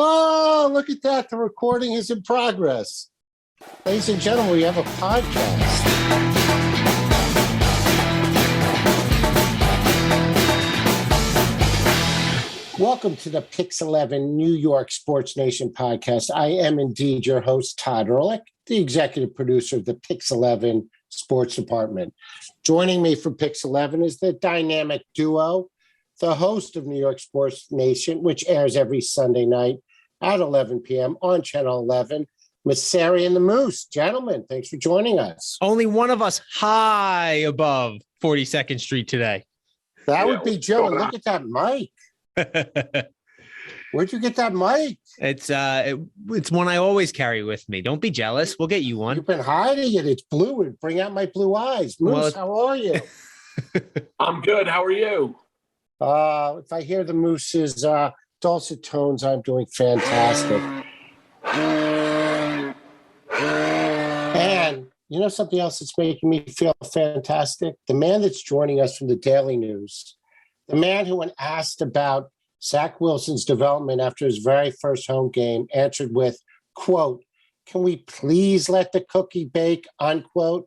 Oh, look at that. The recording is in progress. Ladies and gentlemen, we have a podcast. Welcome to the Pix 11 New York Sports Nation podcast. I am indeed your host, Todd Ehrlich, the executive producer of the Pix 11 Sports Department. Joining me for Pix 11 is the dynamic duo, the host of New York Sports Nation, which airs every Sunday night at 11 p.m. on Channel 11, Miss Sari and the Moose. Gentlemen, thanks for joining us. Only one of us high above 42nd Street today. That would be Joe. And look at that mic. Where'd you get that mic? It's one I always carry with me. Don't be jealous. We'll get you one. You've been hiding it. It's blue. Bring out my blue eyes. Moose, how are you? I'm good. How are you? If I hear the Moose's dulcet tones, I'm doing fantastic. And you know something else that's making me feel fantastic? The man that's joining us from the Daily News, the man who, when asked about Zach Wilson's development after his very first home game, answered with, quote, "Can we please let the cookie bake," unquote.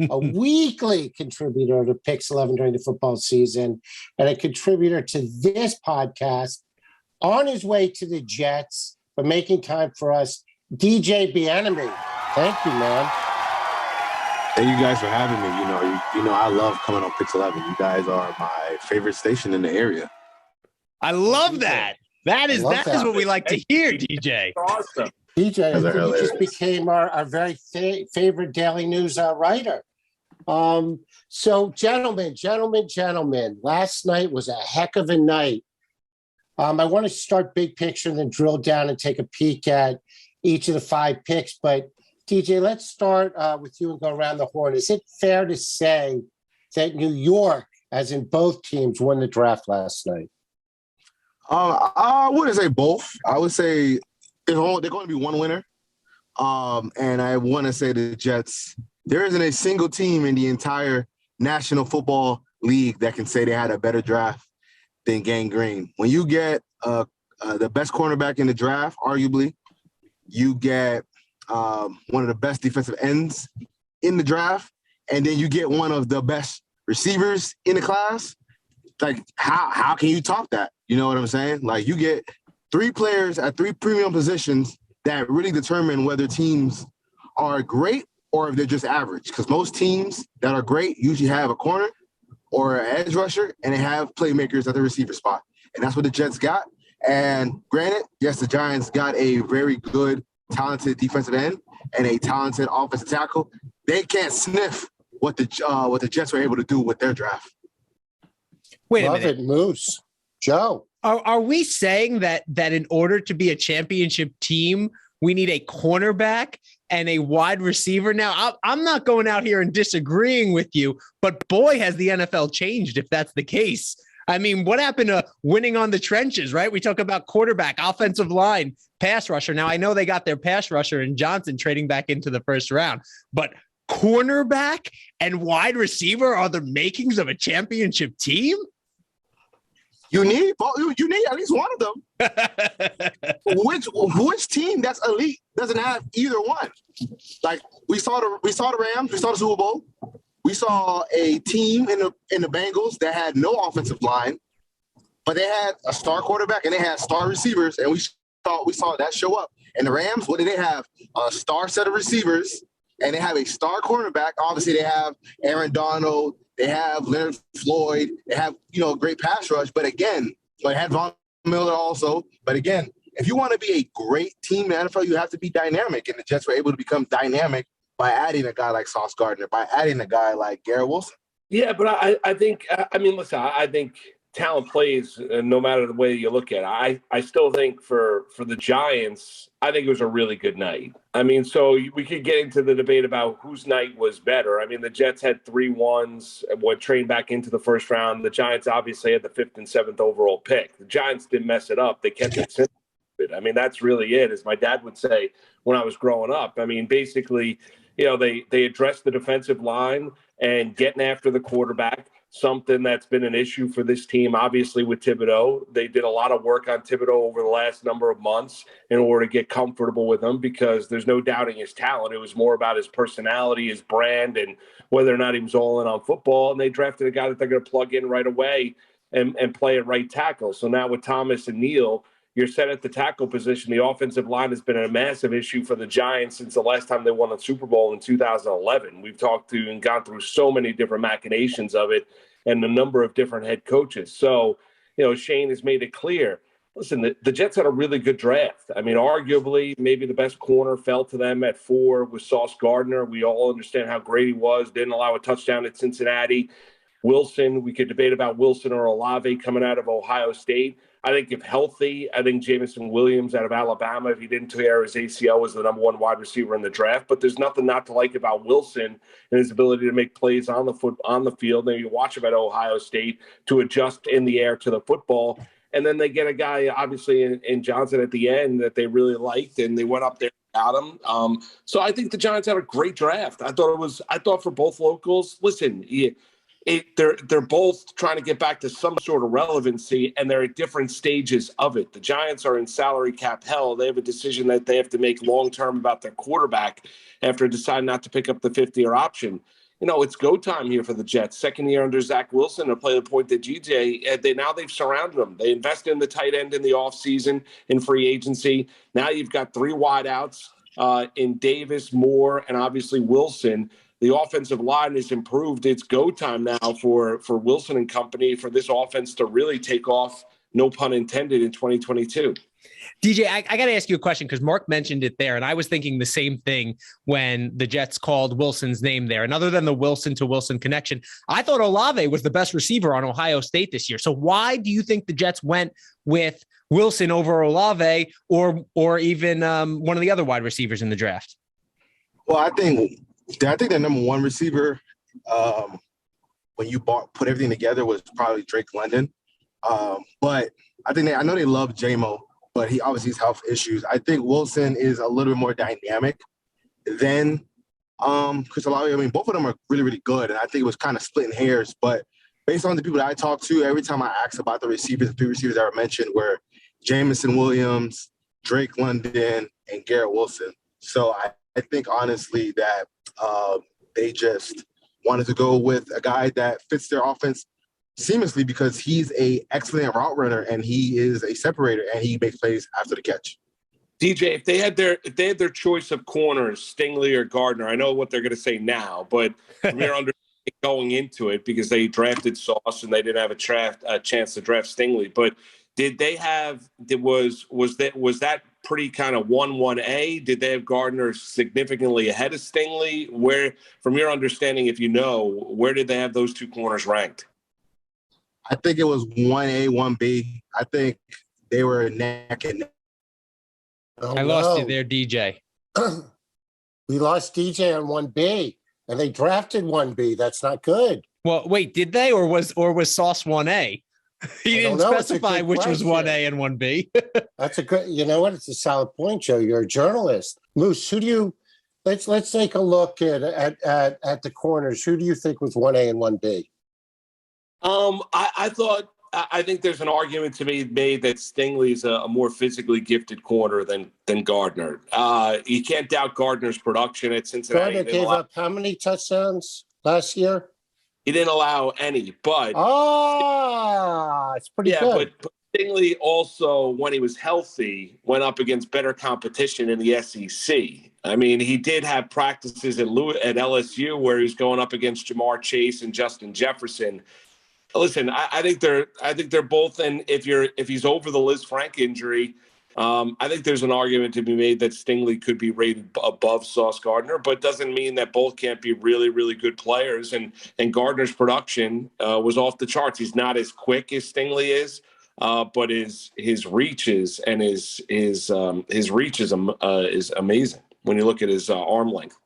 A weekly contributor to Pix 11 during the football season and a contributor to this podcast, on his way to the Jets, but making time for us, DJ Bien-Aime. Thank you, man. Thank you guys for having me. You know, I love coming on Pix 11. You guys are my favorite station in the area. I love that. That is what we like to hear, DJ. Awesome. DJ, you just became our very favorite Daily News writer. So, gentlemen, last night was a heck of a night. I want to start big picture and then drill down and take a peek at each of the 5 picks. But, DJ, let's start with you and go around the horn. Is it fair to say that New York, as in both teams, won the draft last night? I wouldn't say both. I would say they're going to be one winner. And I want to say the Jets, there isn't a single team in the entire National Football League that can say they had a better draft than Gang Green. When you get the best cornerback in the draft, arguably, you get one of the best defensive ends in the draft, and then you get one of the best receivers in the class. Like, how can you top that? You know what I'm saying? Like, you get 3 players at 3 premium positions that really determine whether teams are great or if they're just average. Because most teams that are great usually have a corner or an edge rusher, and they have playmakers at the receiver spot. And that's what the Jets got. And granted, yes, the Giants got a very good, talented defensive end and a talented offensive tackle. They can't sniff what the Jets were able to do with their draft. Wait a minute. Love it, Moose. Joe. Are we saying that in order to be a championship team, we need a cornerback and a wide receiver? Now, I'm not going out here and disagreeing with you, but boy, has the NFL changed if that's the case. I mean, what happened to winning on the trenches, right? We talk about quarterback, offensive line, pass rusher. Now, I know they got their pass rusher in Johnson trading back into the first round, but cornerback and wide receiver are the makings of a championship team? You need at least one of them. Which team that's elite doesn't have either one? Like, we saw the Rams, we saw the Super Bowl. We saw a team in the Bengals that had no offensive line, but they had a star quarterback and they had star receivers, and we saw that show up. And the Rams, what did they have? A star set of receivers, and they have a star cornerback. Obviously, they have Aaron Donald. They have Leonard Floyd. They have, great pass rush. But again, they had Von Miller also. But again, if you want to be a great team in the NFL, you have to be dynamic. And the Jets were able to become dynamic by adding a guy like Sauce Gardner, by adding a guy like Garrett Wilson. Yeah, but I think, listen, I think talent plays no matter the way you look at it. I still think for the Giants, I think it was a really good night. I mean, so we could get into the debate about whose night was better. I mean, the Jets had 3 1s and went trained back into the first round. The Giants obviously had the 5th and 7th overall pick. The Giants didn't mess it up. They kept it simple. I mean, that's really it, as my dad would say when I was growing up. I mean, basically, they addressed the defensive line and getting after the quarterback. something that's been an issue for this team, obviously, with Thibodeau. They did a lot of work on Thibodeau over the last number of months in order to get comfortable with him, because there's no doubting his talent. It was more about his personality, his brand, and whether or not he was all in on football. And they drafted a guy that they're going to plug in right away and play at right tackle. So now with Thomas and Neal, you're set at the tackle position. The offensive line has been a massive issue for the Giants since the last time they won the Super Bowl in 2011. We've talked to and gone through so many different machinations of it and a number of different head coaches. So, Shane has made it clear. Listen, the Jets had a really good draft. I mean, arguably, maybe the best corner fell to them at 4 with Sauce Gardner. We all understand how great he was. Didn't allow a touchdown at Cincinnati. Wilson, we could debate about Wilson or Olave coming out of Ohio State. I think if healthy, I think Jameson Williams out of Alabama, if he didn't tear his ACL, was the number 1 wide receiver in the draft. But there's nothing not to like about Wilson and his ability to make plays on the field. And you watch him at Ohio State to adjust in the air to the football. And then they get a guy, obviously, in Johnson at the end that they really liked, and they went up there and got him. So I think the Giants had a great draft. I thought for both locals, listen, they're both trying to get back to some sort of relevancy, and they're at different stages of it. The Giants are in salary cap hell. They have a decision that they have to make long-term about their quarterback after deciding not to pick up the 50-year option. It's go time here for the Jets. Second year under Zach Wilson to play the point that GJ, they've surrounded him. They invested in the tight end in the offseason in free agency. Now you've got 3 wideouts in Davis, Moore, and obviously Wilson. The offensive line has improved. It's go time now for Wilson and company for this offense to really take off, no pun intended, in 2022. DJ, I got to ask you a question because Mark mentioned it there, and I was thinking the same thing when the Jets called Wilson's name there. And other than the Wilson to Wilson connection, I thought Olave was the best receiver on Ohio State this year. So why do you think the Jets went with Wilson over Olave or even one of the other wide receivers in the draft? Well, I think the number 1 receiver when you put everything together was probably Drake London. But I know they love JMO, but he obviously has health issues. I think Wilson is a little bit more dynamic than Chris Olave. I mean, both of them are really, really good, and I think it was kind of splitting hairs. But based on the people that I talked to, every time I asked about the 3 receivers that were mentioned were Jameson Williams, Drake London, and Garrett Wilson. So I think, honestly, that they just wanted to go with a guy that fits their offense seamlessly because he's an excellent route runner and he is a separator and he makes plays after the catch. DJ, if they had their choice of corners, Stingley or Gardner, I know what they're going to say now, but we're under going into it because they drafted Sauce and they didn't have a chance to draft Stingley. But did they have was that pretty kind of 1-1A? Did they have Gardner significantly ahead of Stingley? Where, from your understanding, if you know, where did they have those 2 corners ranked? I think it was 1A, 1B. I think they were neck and neck. I lost you there, DJ. We lost DJ on 1B, and they drafted 1B. That's not good. Well, wait, did they, or was Sauce 1A? He didn't specify which was 1A and 1B. That's a good. You know what? It's a solid point, Joe. You're a journalist. Moose, who do you? Let's take a look at the corners. Who do you think was 1A and 1B? I think there's an argument to be made that Stingley's a more physically gifted corner than Gardner. You can't doubt Gardner's production at Cincinnati. Gardner gave up how many touchdowns last year? He didn't allow any, but it's pretty good. But Stingley also, when he was healthy, went up against better competition in the SEC. I mean, he did have practices at LSU where he was going up against Jamar Chase and Justin Jefferson. Listen, I think they're both, and if he's over the Liz Frank injury, I think there's an argument to be made that Stingley could be rated above Sauce Gardner, but doesn't mean that both can't be really, really good players. And Gardner's production was off the charts. He's not as quick as Stingley is, but his reach is amazing when you look at his arm length.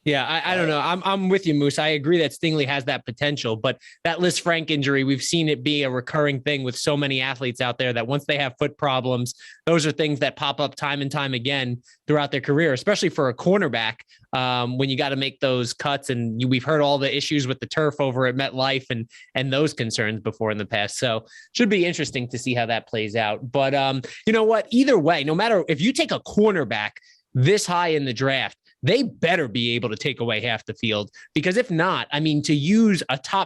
Yeah, I don't know. I'm with you, Moose. I agree that Stingley has that potential, but that Liz Frank injury, we've seen it be a recurring thing with so many athletes out there that once they have foot problems, those are things that pop up time and time again throughout their career, especially for a cornerback when you got to make those cuts. And we've heard all the issues with the turf over at MetLife and those concerns before in the past. So should be interesting to see how that plays out. But you know what? Either way, no matter if you take a cornerback this high in the draft, they better be able to take away half the field, because if not, I mean, to use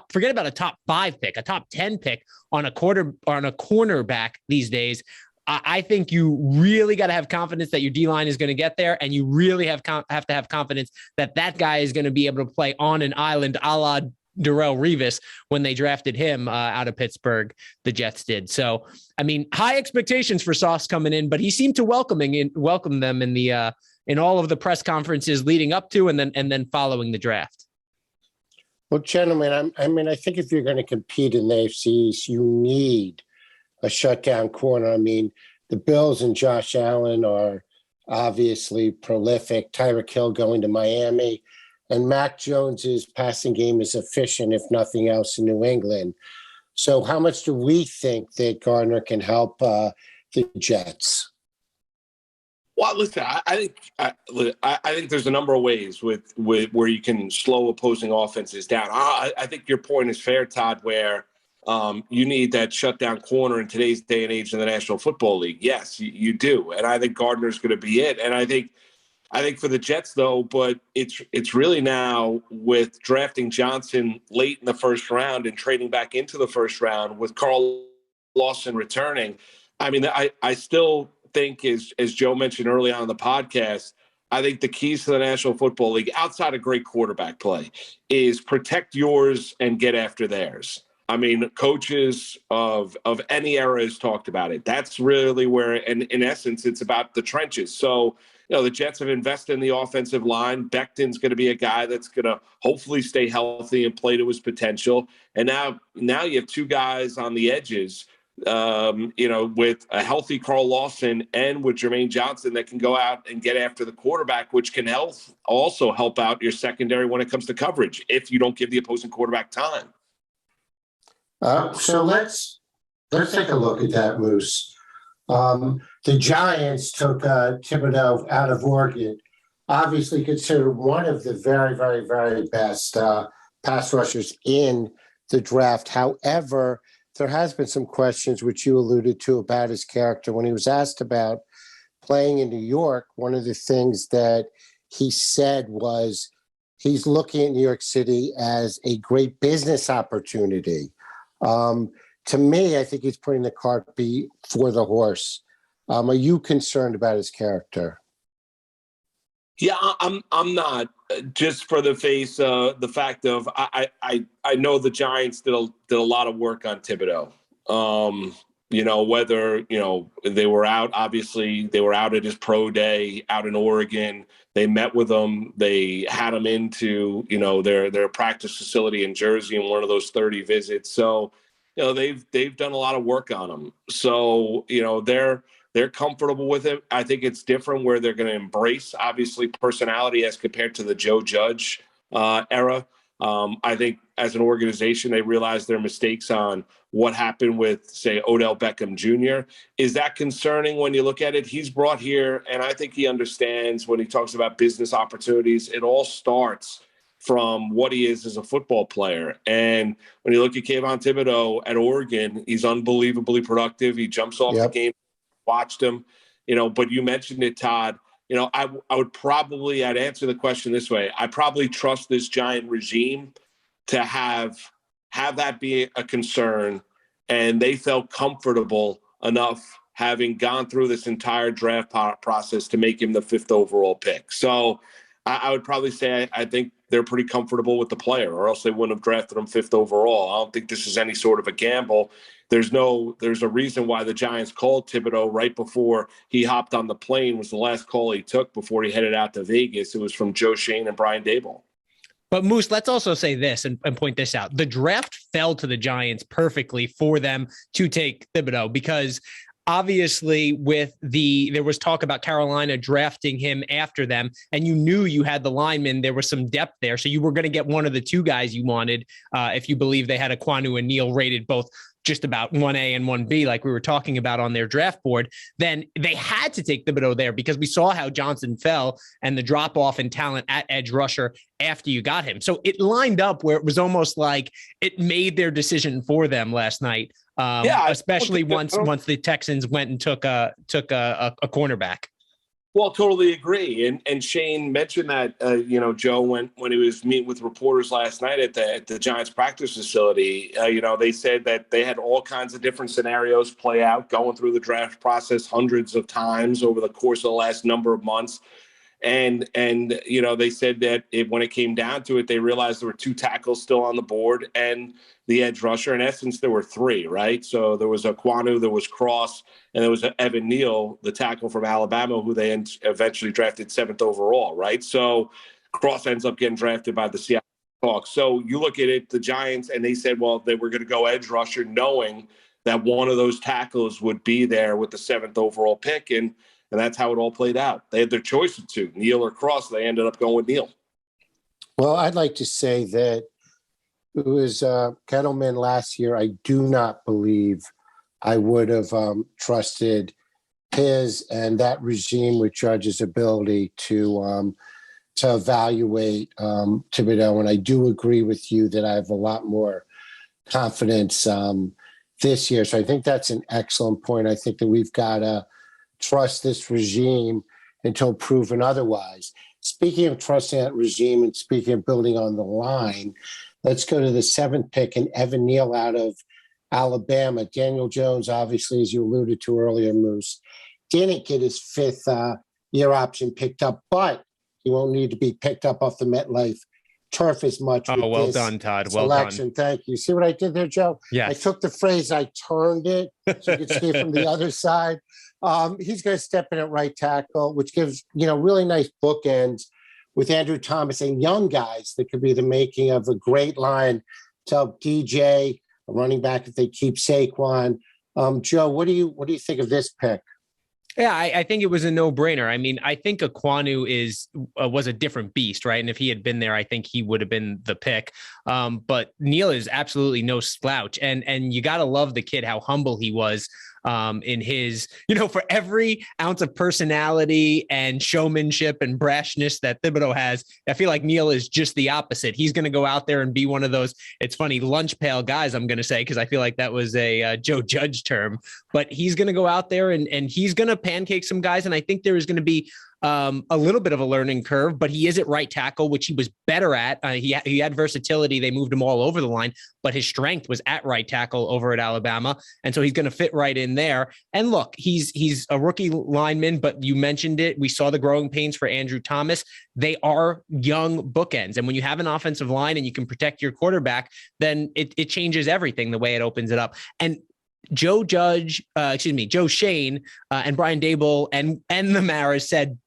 forget about a top 5 pick, a top 10 pick on a cornerback these days, I think you really got to have confidence that your D-line is going to get there, and you really have to have confidence that that guy is going to be able to play on an island a la Darrelle Revis when they drafted him out of Pittsburgh, the Jets did. So, I mean, high expectations for Sauce coming in, but he seemed to welcome them in the in all of the press conferences leading up to and then following the draft. Well, gentlemen, I think if you're going to compete in the AFC East, you need a shutdown corner. I mean, the Bills and Josh Allen are obviously prolific. Tyreek Hill going to Miami, and Mac Jones's passing game is efficient, if nothing else, in New England. So how much do we think that Gardner can help the Jets? Well, listen, I think there's a number of ways with where you can slow opposing offenses down. I think your point is fair, Todd, where you need that shutdown corner in today's day and age in the National Football League. Yes, you do. And I think Gardner's going to be it. And I think for the Jets, though, but it's really now with drafting Johnson late in the first round and trading back into the first round with Carl Lawson returning. I mean, I still think, as Joe mentioned early on in the podcast, I think the keys to the National Football League, outside of great quarterback play, is protect yours and get after theirs. I mean, coaches of any era has talked about it. That's really where, in essence, it's about the trenches. So, the Jets have invested in the offensive line. Becton's going to be a guy that's going to hopefully stay healthy and play to his potential. And now you have 2 guys on the edges, with a healthy Carl Lawson and with Jermaine Johnson that can go out and get after the quarterback, which can also help out your secondary when it comes to coverage if you don't give the opposing quarterback time. So let's take a look at that, Moose. The Giants took Thibodeau out of Oregon, obviously considered one of the very, very, very best pass rushers in the draft. However, there has been some questions, which you alluded to, about his character. When he was asked about playing in New York, one of the things that he said was he's looking at New York City as a great business opportunity. To me, I think he's putting the cart before the horse. Are you concerned about his character? Yeah, I'm not. Just for the fact of I know the Giants did a lot of work on Thibodeau. Whether they were out. Obviously, they were out at his pro day out in Oregon. They met with him. They had him into their practice facility in Jersey in one of those 30 visits. So they've done a lot of work on him. So they're comfortable with it. I think it's different where they're going to embrace, obviously, personality as compared to the Joe Judge era. I think as an organization, they realize their mistakes on what happened with, say, Odell Beckham Jr. Is that concerning when you look at it? He's brought here, and I think he understands when he talks about business opportunities, it all starts from what he is as a football player. And when you look at Kayvon Thibodeau at Oregon, he's unbelievably productive. He jumps off the game. Watched him, but you mentioned it, Todd. I'd answer the question this way. I probably trust this Giant regime to have that be a concern, and they felt comfortable enough having gone through this entire draft process to make him the 5th overall pick. So I would probably say I think they're pretty comfortable with the player, or else they wouldn't have drafted him 5th overall. I don't think this is any sort of a gamble. There's a reason why the Giants called Thibodeau right before he hopped on the plane. Was the last call he took before he headed out to Vegas. It was from Joe Schoen and Brian Daboll. But Moose, let's also say this and point this out. The draft fell to the Giants perfectly for them to take Thibodeau, because obviously there was talk about Carolina drafting him after them, and you knew you had the lineman. There was some depth there. So you were going to get one of the two guys you wanted, if you believe they had Ekwonu and Neal rated both just about 1A and 1B, like we were talking about on their draft board. Then they had to take Thibodeau there because we saw how Johnson fell and the drop off in talent at edge rusher after you got him. So it lined up where it was almost like it made their decision for them last night. Especially once the Texans went and took a cornerback. Well, totally agree. And Shane mentioned that, Joe, when he was meeting with reporters last night at the Giants practice facility, they said that they had all kinds of different scenarios play out going through the draft process hundreds of times over the course of the last number of months. And they said that when it came down to it, they realized there were two tackles still on the board and the edge rusher. In essence, there were three, right? So there was Ekwonu, there was Cross, and there was Evan Neal, the tackle from Alabama, who they eventually drafted 7th overall, right? So Cross ends up getting drafted by the Seattle Seahawks. So you look at it, the Giants, and they said, well, they were going to go edge rusher knowing that one of those tackles would be there with the 7th overall pick, and that's how it all played out. They had their choice of two, Neal or Cross. They ended up going with Neal. Well, I'd like to say that it was Kettleman last year. I do not believe I would have trusted his and that regime with Judge's ability to evaluate Thibodeau. And I do agree with you that I have a lot more confidence this year. So I think that's an excellent point. I think that we've got to trust this regime until proven otherwise. Speaking of trusting that regime and speaking of building on the line, let's go to the 7th pick and Evan Neal out of Alabama. Daniel Jones, obviously, as you alluded to earlier, Moose, didn't get his 5th year option picked up, but he won't need to be picked up off the MetLife turf as much. Oh, well done, Todd. Well selection. done. Thank you. See what I did there, Joe? Yes. I took the phrase, I turned it so you could see it from the other side. He's going to step in at right tackle, which gives, really nice bookends with Andrew Thomas and young guys that could be the making of a great line to help DJ, a running back if they keep Saquon. Joe, what do you think of this pick? Yeah, I think it was a no-brainer. I mean, I think Ekwonu was a different beast, right? And if he had been there, I think he would have been the pick. But Neal is absolutely no slouch, and you got to love the kid, how humble he was in his, for every ounce of personality and showmanship and brashness that Thibodeau has. I feel like Neal is just the opposite. He's going to go out there and be one of those, it's funny, lunch pail guys, I'm going to say, because I feel like that was a Joe Judge term, but he's going to go out there and he's going to pancake some guys. And I think there is going to be a little bit of a learning curve, but he is at right tackle, which he was better at. He had versatility. They moved him all over the line, but his strength was at right tackle over at Alabama. And so he's going to fit right in there. And look, he's a rookie lineman, but you mentioned it. We saw the growing pains for Andrew Thomas. They are young bookends. And when you have an offensive line and you can protect your quarterback, then it changes everything, the way it opens it up. And Joe Shane and Brian Dable and the Maras said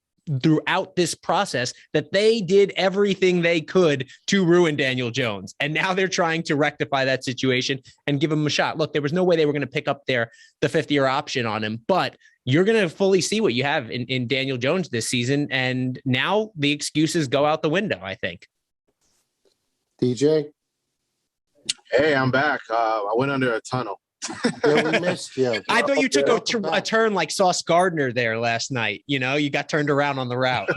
throughout this process that they did everything they could to ruin Daniel Jones. And now they're trying to rectify that situation and give him a shot. Look, there was no way they were going to pick up the 5th year option on him, but you're going to fully see what you have in Daniel Jones this season. And now the excuses go out the window, I think. DJ? Hey, I'm back. I went under a tunnel. Yeah, we missed you. I thought you took a turn like Sauce Gardner there last night. You got turned around on the route.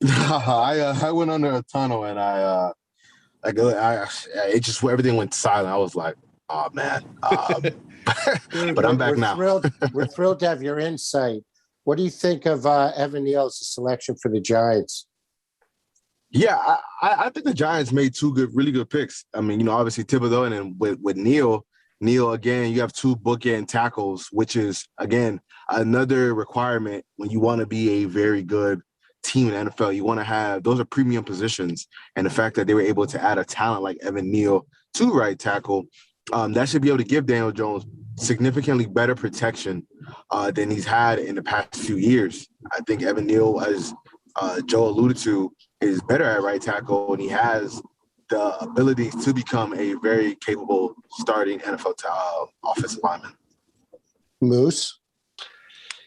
I went under a tunnel and it just, everything went silent. I was like, oh man. But I'm back now. We're thrilled to have your insight. What do you think of Evan Neal's selection for the Giants? Yeah, I think the Giants made two really good picks. I mean, obviously Thibodeau, and then with Neal, again, you have two bookend tackles, which is, again, another requirement when you want to be a very good team in the NFL. You want to have, those are premium positions. And the fact that they were able to add a talent like Evan Neal to right tackle, that should be able to give Daniel Jones significantly better protection than he's had in the past few years. I think Evan Neal, as Joe alluded to, is better at right tackle, and he has the ability to become a very capable starting NFL offensive lineman. Moose?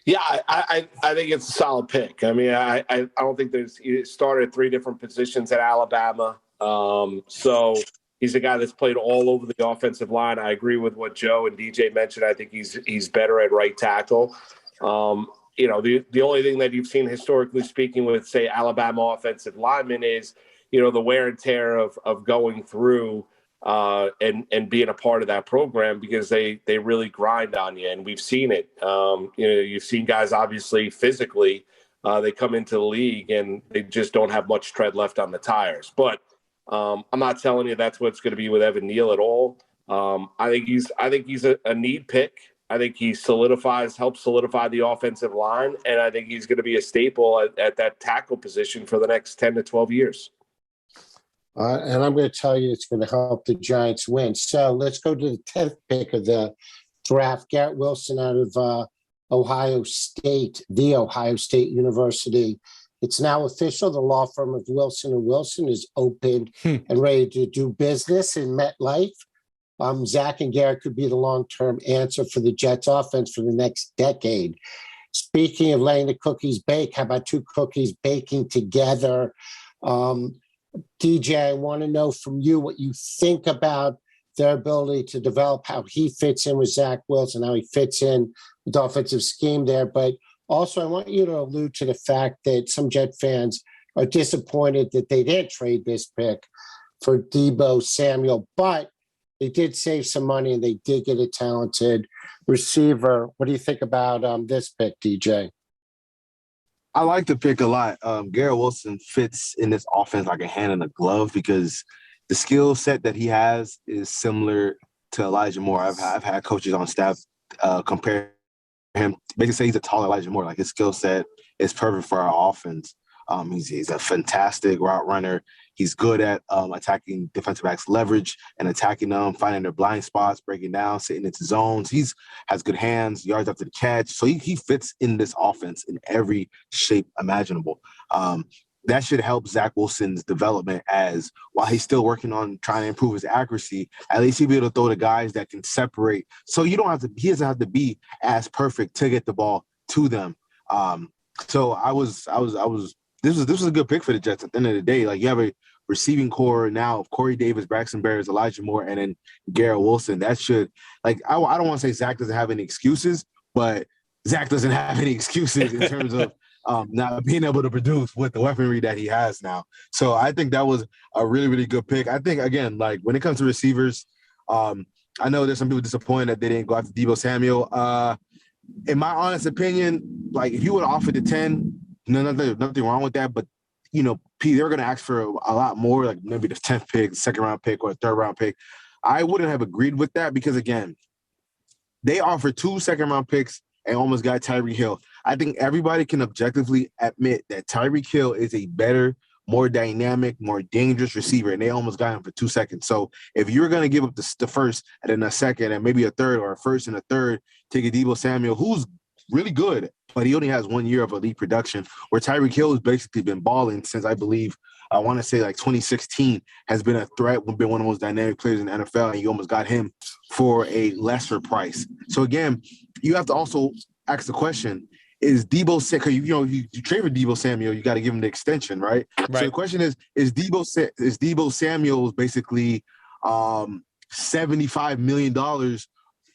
Yeah, I think it's a solid pick. I mean, I don't think he started at 3 different positions at Alabama. So he's a guy that's played all over the offensive line. I agree with what Joe and DJ mentioned. I think he's better at right tackle. You know, the only thing that you've seen historically speaking with, say, Alabama offensive linemen is, you know, the wear and tear of going through and being a part of that program, because they really grind on you, and we've seen it. You know, you've seen guys obviously physically, they come into the league and they just don't have much tread left on the tires. But I'm not telling you that's what's going to be with Evan Neal at all. I think he's a need pick. I think he helps solidify the offensive line, and I think he's going to be a staple at that tackle position for the next 10 to 12 years. And I'm going to tell you it's going to help the Giants win. So let's go to the 10th pick of the draft. Garrett Wilson out of Ohio State, the Ohio State University. It's now official. The law firm of Wilson & Wilson is open and ready to do business in MetLife. Zach and Garrett could be the long-term answer for the Jets offense for the next decade. Speaking of letting the cookies bake, how about 2 cookies baking together? DJ, I want to know from you what you think about their ability to develop, how he fits in with Zach Wilson, how he fits in with the offensive scheme there. But also, I want you to allude to the fact that some Jet fans are disappointed that they didn't trade this pick for Deebo Samuel, but they did save some money and they did get a talented receiver. What do you think about this pick, DJ? I like the pick a lot. Garrett Wilson fits in this offense like a hand in a glove because the skill set that he has is similar to Elijah Moore. I've had coaches on staff compare him, basically say he's a taller Elijah Moore. Like his skill set is perfect for our offense. He's a fantastic route runner. He's good at attacking defensive backs' leverage and attacking them, finding their blind spots, breaking down, sitting into zones. He has good hands, yards after the catch. So he fits in this offense in every shape imaginable. That should help Zach Wilson's development as while he's still working on trying to improve his accuracy, at least he'll be able to throw the guys that can separate. So he doesn't have to be as perfect to get the ball to them. This was a good pick for the Jets at the end of the day. Like you have a receiving core now of Corey Davis, Braxton Berrios, Elijah Moore, and then Garrett Wilson. That should I don't want to say Zach doesn't have any excuses, but Zach doesn't have any excuses in terms of not being able to produce with the weaponry that he has now. So I think that was a really, really good pick. I think, again, like when it comes to receivers, I know there's some people disappointed that they didn't go after Deebo Samuel. In my honest opinion, like if you would have offered the 10, nothing wrong with that. But, you know, they're going to ask for a lot more, like maybe the 10th pick, second-round pick, or a third-round pick. I wouldn't have agreed with that because, again, they offered 2 second-round picks and almost got Tyreek Hill. I think everybody can objectively admit that Tyreek Hill is a better, more dynamic, more dangerous receiver, and they almost got him for 2 seconds. So if you're going to give up the first and then a second and maybe a third or a first and a third, take a Deebo Samuel, who's really good, but he only has 1 year of elite production, where Tyreek Hill has basically been balling since I want to say like 2016, has been a threat, been one of the most dynamic players in the NFL, and you almost got him for a lesser price. So again, you have to also ask the question, is Deebo – because you trade for Deebo Samuel, you got to give him the extension, right? So the question is Deebo Samuel basically $75 million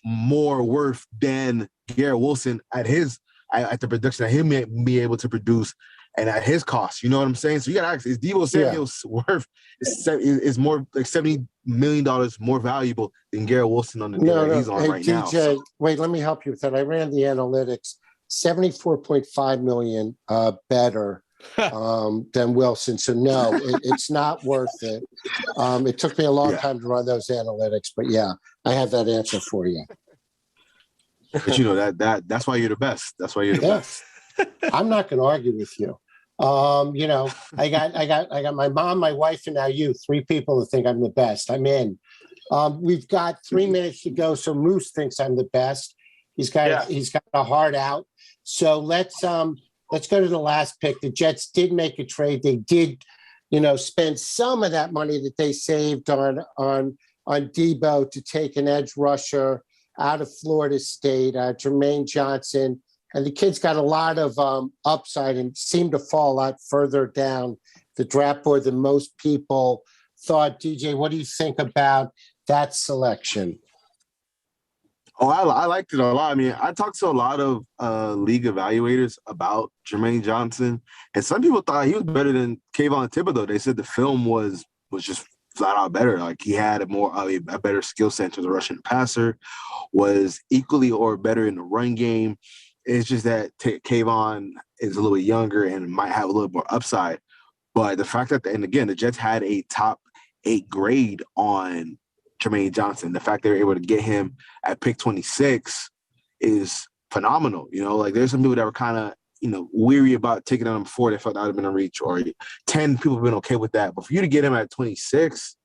more worth than Garrett Wilson at the production that he may be able to produce and at his cost? You know what I'm saying? So you got to ask, is Deebo Samuel's worth is more like $70 million more valuable than Garrett Wilson on the deal that he's on right now? So. Wait, let me help you with that. I ran the analytics. 74.5 million better than Wilson. So no, it's not worth it. It took me a long time to run those analytics, but yeah, I have that answer for you. But you know that's why you're the best. That's why you're the best. I'm not going to argue with you. You know, I got my mom, my wife, and now you. 3 people that think I'm the best. I'm in. We've got 3 minutes to go. So Moose thinks I'm the best. He's got a heart out. So let's go to the last pick. The Jets did make a trade. They did, spend some of that money that they saved on Deebo to take an edge rusher out of Florida State, Jermaine Johnson. And the kid's got a lot of upside and seemed to fall a lot further down the draft board than most people thought. DJ, what do you think about that selection? Oh, I liked it a lot. I mean, I talked to a lot of league evaluators about Jermaine Johnson, and some people thought he was better than Kayvon Thibodeau. They said the film was just flat out better. Like he had a better skill set as a rushing passer, was equally or better in the run game. It's just that Kayvon is a little bit younger and might have a little more upside. But the fact that, and again, the Jets had a top 8 grade on Jermaine Johnson. The fact they were able to get him at pick 26 is phenomenal. You know, like there's some people that were kind of, weary about taking him 4. They felt that would have been a reach, or 10 people have been okay with that. But for you to get him at 26,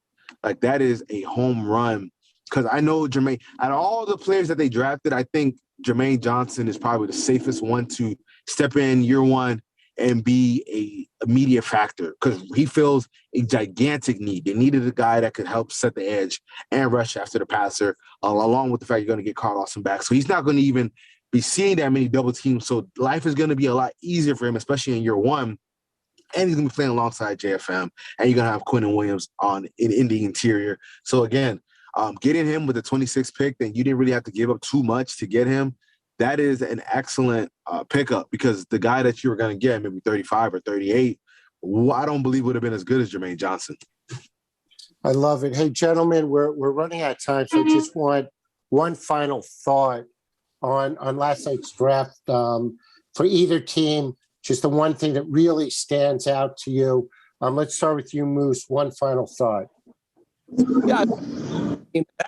like that is a home run. Because I know Jermaine, out of all the players that they drafted, I think Jermaine Johnson is probably the safest one to step in year one and be a media factor, because he fills a gigantic need. They needed a guy that could help set the edge and rush after the passer, along with the fact you're going to get Carl Lawson back. So he's not going to even be seeing that many double teams. So life is going to be a lot easier for him, especially in year one. And he's going to be playing alongside JFM, and you're going to have Quentin Williams in the interior. So again, getting him with the 26th pick, then you didn't really have to give up too much to get him. That is an excellent pickup, because the guy that you were going to get, maybe 35 or 38, I don't believe would have been as good as Jermaine Johnson. I love it. Hey, gentlemen, we're running out of time, so I just want one final thought on last night's draft for either team. Just the one thing that really stands out to you. Let's start with you, Moose. One final thought. Yeah,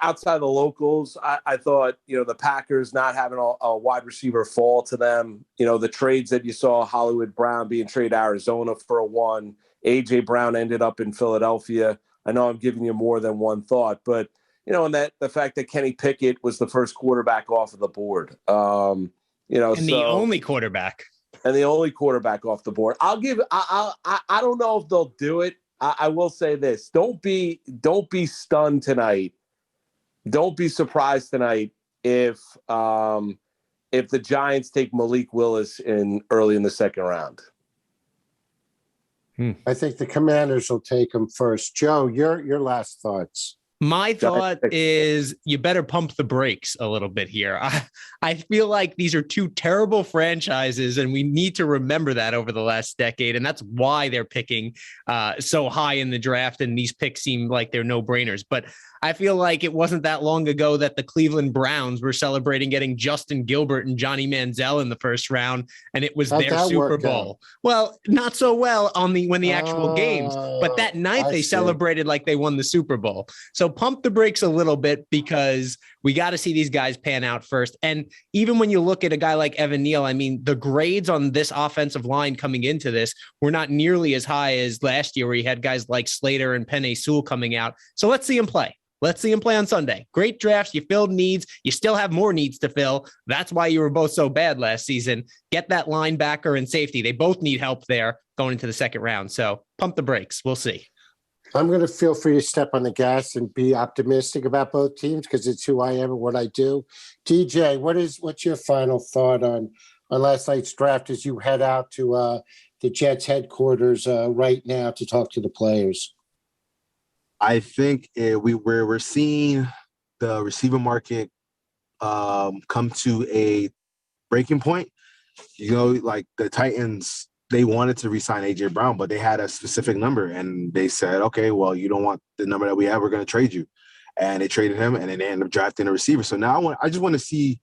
outside the locals, I thought, the Packers not having a wide receiver fall to them. The trades that you saw, Hollywood Brown being traded to Arizona for a 1, A.J. Brown ended up in Philadelphia. I know I'm giving you more than one thought, but, and that the fact that Kenny Pickett was the first quarterback off of the board. And the only quarterback. And the only quarterback off the board. I don't know if they'll do it. I will say this: don't be stunned tonight. Don't be surprised tonight if the Giants take Malik Willis early in the second round. I think the Commanders will take him first. Joe, your last thoughts. My thought is you better pump the brakes a little bit here. I feel like these are two terrible franchises, and we need to remember that over the last decade. And that's why they're picking so high in the draft, and these picks seem like they're no-brainers. But I feel like it wasn't that long ago that the Cleveland Browns were celebrating getting Justin Gilbert and Johnny Manziel in the first round, and it was their Super Bowl. Well, not so well when the actual games, but that night they celebrated like they won the Super Bowl. So pump the brakes a little bit, because we got to see these guys pan out first. And even when you look at a guy like Evan Neal, I mean, the grades on this offensive line coming into this were not nearly as high as last year, where you had guys like Slater and Penei Sewell coming out. So let's see him play. Let's see him play on Sunday. Great drafts. You filled needs. You still have more needs to fill. That's why you were both so bad last season. Get that linebacker and safety. They both need help there going into the second round. So pump the brakes. We'll see. I'm going to feel free to step on the gas and be optimistic about both teams, because it's who I am and what I do. DJ, what's your final thought on last night's draft as you head out to the Jets headquarters right now to talk to the players? I think we're seeing the receiver market come to a breaking point. Like the Titans, they wanted to re-sign A.J. Brown, but they had a specific number, and they said, okay, well, you don't want the number that we have, we're going to trade you. And they traded him, and then they ended up drafting a receiver. So now I just want to see,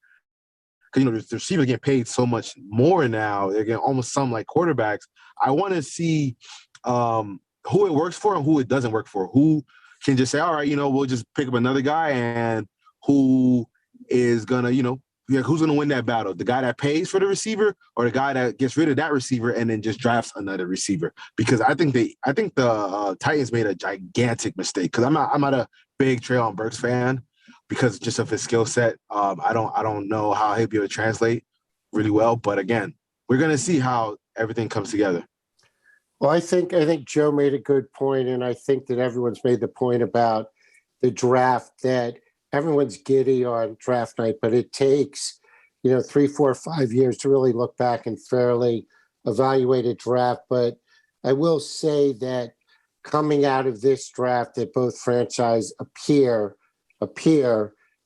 because the receivers get paid so much more now. They're getting almost some like quarterbacks. I want to see who it works for and who it doesn't work for. Who can just say, all right, we'll just pick up another guy, and who is going to, who's going to win that battle? The guy that pays for the receiver, or the guy that gets rid of that receiver and then just drafts another receiver? Because I think the Titans made a gigantic mistake. Because I'm not a big Treylon Burks fan, because just of his skill set. I don't know how he'll be able to translate really well. But again, we're going to see how everything comes together. Well, I think Joe made a good point, and I think that everyone's made the point about the draft, that everyone's giddy on draft night, but it takes, 3, 4, 5 years to really look back and fairly evaluate a draft. But I will say that coming out of this draft, that both franchises appear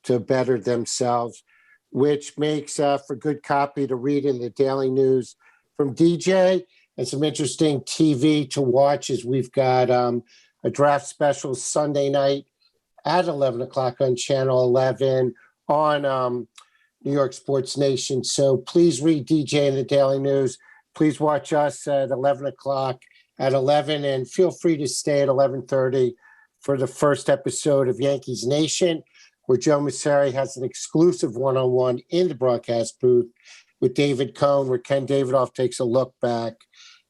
to better themselves, which makes for good copy to read in the Daily News from DJ and some interesting TV to watch as we've got a draft special Sunday night at 11 o'clock on Channel 11 on New York Sports Nation. So please read DJ in the Daily News. Please watch us at 11 o'clock at 11, and feel free to stay at 11:30 for the first episode of Yankees Nation, where Joe Masseri has an exclusive one-on-one in the broadcast booth with David Cohn, where Ken Davidoff takes a look back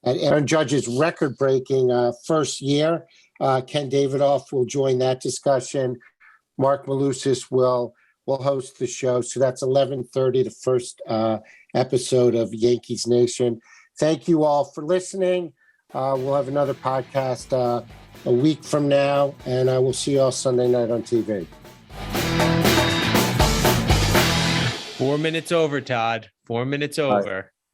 at Aaron Judge's record-breaking first year. Ken Davidoff will join that discussion. Mark Malusis will host the show. So that's 11:30, the first episode of Yankees Nation. Thank you all for listening. We'll have another podcast a week from now, and I will see you all Sunday night on TV. 4 minutes over, Todd. 4 minutes over.